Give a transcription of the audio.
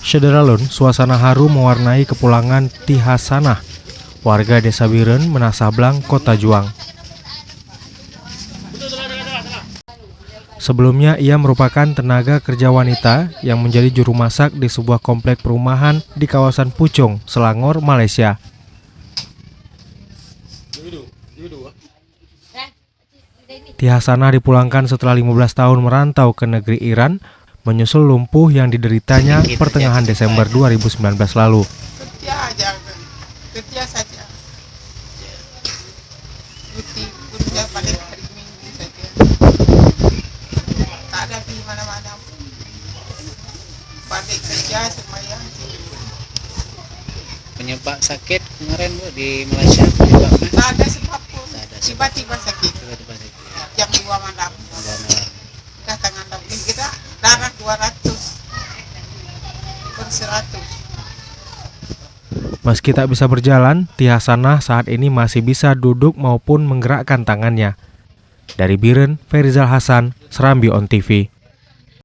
Sederalun, suasana haru mewarnai kepulangan Ti Hasanah, warga Desa Biren, Menasablang, Kota Juang. Sebelumnya, ia merupakan tenaga kerja wanita yang menjadi juru masak di sebuah komplek perumahan di kawasan Puchong, Selangor, Malaysia. Ti Hasanah dipulangkan setelah 15 tahun merantau ke negeri Iran, menyusul lumpuh yang dideritanya pertengahan Desember 2019 lalu. Kerja saja. Cuti kerja paling hari Minggu saja. Tak ada di mana-mana. Balik kerja semayang. Penyebab sakit kemarin Bu di Malaysia penyebabnya? Tak ada sebab pun. Tiba-tiba sakit. Jam 2 malam. Dah tangan lagi kita darah 200/100. Meski tak bisa berjalan, Ti Hasanah saat ini masih bisa duduk maupun menggerakkan tangannya. Dari Biren, Ferizal Hasan, Serambi On TV.